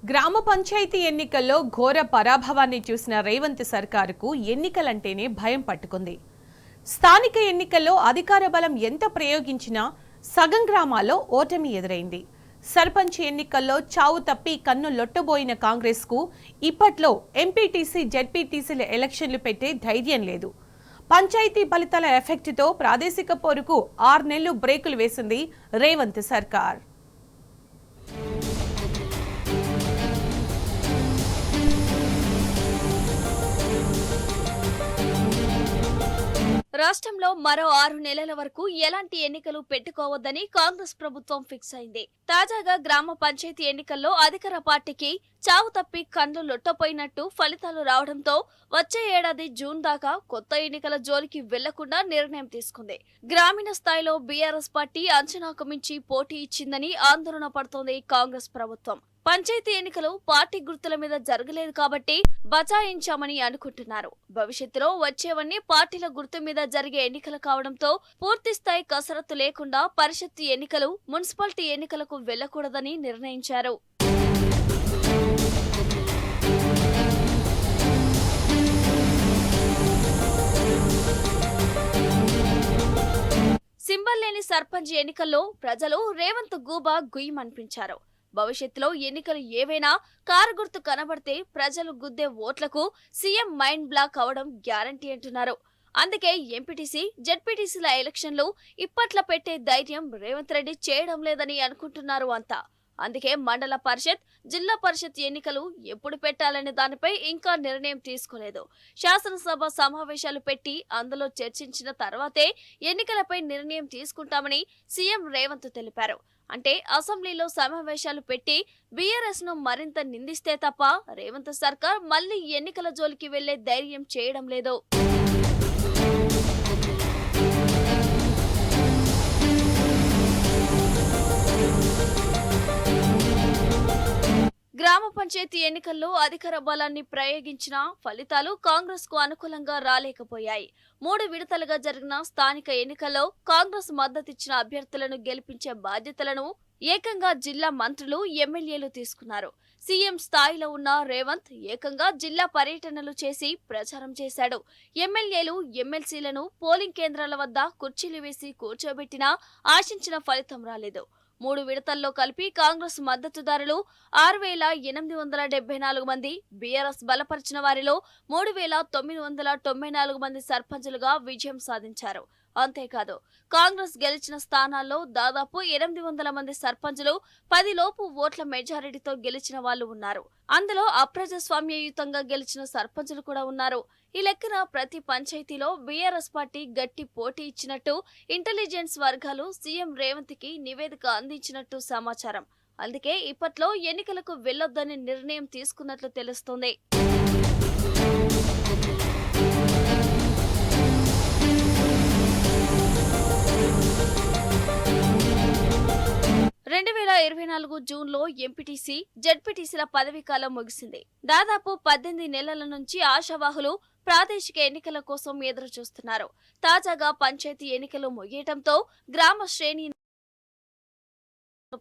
గ్రామ పంచాయతీ ఎన్నికల్లో ఘోర పరాభవాన్ని చూసిన రేవంత్ సర్కారుకు ఎన్నికలంటేనే భయం పట్టుకుంది. స్థానిక ఎన్నికల్లో అధికార బలం ఎంత ప్రయోగించినా సగం గ్రామాల్లో ఓటమి ఎదురైంది. సర్పంచ్ ఎన్నికల్లో చావు తప్పి కన్ను లొట్టబోయిన కాంగ్రెస్ కు ఇప్పట్లో ఎంపీటీసీ జెడ్పీటీసీల ఎలక్షన్లు పెట్టే ధైర్యం లేదు. పంచాయతీ ఫలితాల ఎఫెక్ట్తో ప్రాదేశిక పోరుకు 6 నెలలు బ్రేకులు వేసింది రేవంత్ సర్కార్. రాష్ట్రంలో మరో 6 నెలల వరకు ఎలాంటి ఎన్నికలు పెట్టుకోవద్దని కాంగ్రెస్ ప్రభుత్వం ఫిక్స్ అయింది. తాజాగా గ్రామ పంచాయతీ ఎన్నికల్లో అధికార పార్టీకి చావు తప్పి కండ్లు లొట్టపోయినట్టు ఫలితాలు రావడంతో వచ్చే ఏడాది జూన్ దాకా కొత్త ఎన్నికల జోలికి వెళ్లకుండా నిర్ణయం తీసుకుంది. గ్రామీణ స్థాయిలో బీఆర్ఎస్ పార్టీ అంచనాకు మించి పోటీ ఇచ్చిందని ఆందోళన పడుతోంది కాంగ్రెస్ ప్రభుత్వం. పంచాయతీ ఎన్నికలు పార్టీ గుర్తుల మీద జరగలేదు కాబట్టి బచాయించామని అనుకుంటున్నారు. భవిష్యత్తులో వచ్చేవన్నీ పార్టీల గుర్తు మీద జరిగే ఎన్నికలు కావడంతో పూర్తిస్థాయి కసరత్తు లేకుండా పరిషత్ ఎన్నికలు, మున్సిపాలిటీ ఎన్నికలకు వెళ్లకూడదని నిర్ణయించారు. సింబల్ లేని సర్పంచ్ ఎన్నికల్లో ప్రజలు రేవంత్ గూబా గుయ్యమనిపించారు. భవిష్యత్తులో ఎన్నికలు ఏవైనా కారు గుర్తు కనబడితే ప్రజలు గుద్దే ఓట్లకు సీఎం మైండ్ బ్లాక్ అవడం గ్యారంటీ అంటున్నారు. అందుకే ఎంపీటీసీ, జెడ్పీటీసీల ఎలక్షన్లు ఇప్పట్లో పెట్టే ధైర్యం రేవంత్ రెడ్డి చేయడం లేదని అనుకుంటున్నారు అంతా. అందుకే మండల పరిషత్, జిల్లా పరిషత్ ఎన్నికలు ఎప్పుడు పెట్టాలనే దానిపై ఇంకా నిర్ణయం తీసుకోలేదు. శాసనసభ సమావేశాలు పెట్టి అందులో చర్చించిన తర్వాతే ఎన్నికలపై నిర్ణయం తీసుకుంటామని సీఎం రేవంత్ తెలిపారు. అంటే అసెంబ్లీలో సమావేశాలు పెట్టి బీఆర్ఎస్ ను మరింత నిందిస్తే తప్ప రేవంత్ సర్కార్ మళ్లీ ఎన్నికల జోలికి వెళ్లే ధైర్యం చేయడం లేదు. గ్రామ పంచాయతీ ఎన్నికల్లో అధికార బలాన్ని ప్రయోగించిన ఫలితాలు కాంగ్రెస్ కు అనుకూలంగా రాలేకపోయాయి. 3 విడతలుగా జరిగిన స్థానిక ఎన్నికల్లో కాంగ్రెస్ మద్దతిచ్చిన అభ్యర్థులను గెలిపించే బాధ్యతలను ఏకంగా జిల్లా మంత్రులు, ఎమ్మెల్యేలు తీసుకున్నారు. సీఎం స్థాయిలో ఉన్న రేవంత్ ఏకంగా జిల్లా పర్యటనలు చేసి ప్రచారం చేశాడు. ఎమ్మెల్యేలు, ఎమ్మెల్సీలను పోలింగ్ కేంద్రాల వద్ద కుర్చీలు వేసి కూర్చోబెట్టినా ఆశించిన ఫలితం రాలేదు. 3 విడతల్లో కలిపి కాంగ్రెస్ మద్దతుదారులు 6,874 మంది, బీఆర్ఎస్ బలపరిచిన వారిలో 3,994 మంది సర్పంచులుగా విజయం సాధించారు. అంతేకాదు, కాంగ్రెస్ గెలిచిన స్థానాల్లో దాదాపు 800 మంది సర్పంచులు 10 లోపు ఓట్ల మెజారిటీతో గెలిచిన వాళ్లు ఉన్నారు. అందులో అప్రజాస్వామ్యయుతంగా గెలిచిన సర్పంచులు కూడా ఉన్నారు. ఈ లెక్కన ప్రతి పంచాయతీలో బీఆర్ఎస్ పార్టీ గట్టి పోటీ ఇచ్చినట్టు ఇంటెలిజెన్స్ వర్గాలు సీఎం రేవంత్ కి నివేదిక అందించినట్టు సమాచారం. అందుకే ఇప్పట్లో ఎన్నికలకు వెళ్లొద్దని నిర్ణయం తీసుకున్నట్లు తెలుస్తోంది. 2024 జూన్లో ఎంపీటీసీ, జెడ్పీటీసీల పదవీకాలం ముగిసింది. దాదాపు 18 నెలల నుంచి ఆశావాహులు ప్రాదేశిక ఎన్నికల కోసం ఎదురు చూస్తున్నారు. తాజాగా పంచాయతీ ఎన్నికలు ముగియటంతో గ్రామ శ్రేణి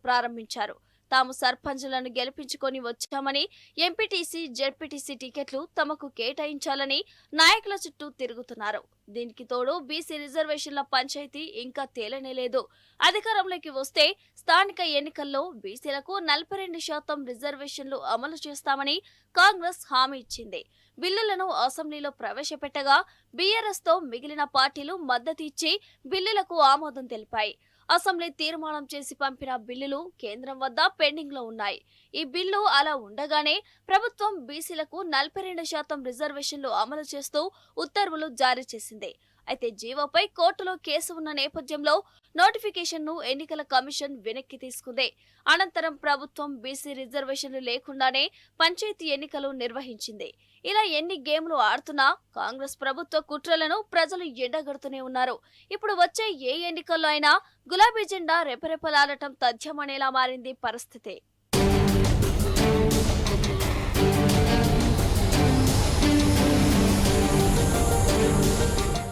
ప్రారంభించారు. తాము సర్పంచులను గెలిపించుకొని వచ్చామని, ఎంపీటీసీ, జెడ్పీటీసీ టికెట్లు తమకు కేటాయించాలని నాయకుల చుట్టూ తిరుగుతున్నారు. దీనికి తోడు బీసీ రిజర్వేషన్ల పంచాయతీ ఇంకా తేలనేలేదు. అధికారంలోకి వస్తే స్థానిక ఎన్నికల్లో బీసీలకు 42% రిజర్వేషన్లు అమలు చేస్తామని కాంగ్రెస్ హామీ ఇచ్చింది. బిల్లులను అసెంబ్లీలో ప్రవేశపెట్టగా బీఆర్ఎస్ తో మిగిలిన పార్టీలు మద్దతు ఇచ్చి బిల్లులకు ఆమోదం తెలిపాయి. అసెంబ్లీ తీర్మానం చేసి పంపిన బిల్లులు కేంద్రం వద్ద పెండింగ్ లో ఉన్నాయి. ఈ బిల్లు అలా ఉండగానే ప్రభుత్వం బీసీలకు 42% రిజర్వేషన్లు అమలు చేస్తూ ఉత్తర్వులు జారీ చేసింది. అయితే జీవోపై కోర్టులో కేసు ఉన్న నేపథ్యంలో నోటిఫికేషన్ ను ఎన్నికల కమిషన్ వెనక్కి తీసుకుంది. అనంతరం ప్రభుత్వం బీసీ రిజర్వేషన్లు లేకుండానే పంచాయతీ ఎన్నికలు నిర్వహించింది. ఇలా ఎన్ని గేమ్లు ఆడుతున్నా కాంగ్రెస్ ప్రభుత్వ కుట్రలను ప్రజలు ఎండగడుతూనే ఉన్నారు. ఇప్పుడు వచ్చే ఏ ఎన్నికల్లో అయినా గులాబీ జెండా రెపరెపలాడటం తథ్యమనేలా మారింది పరిస్థితి.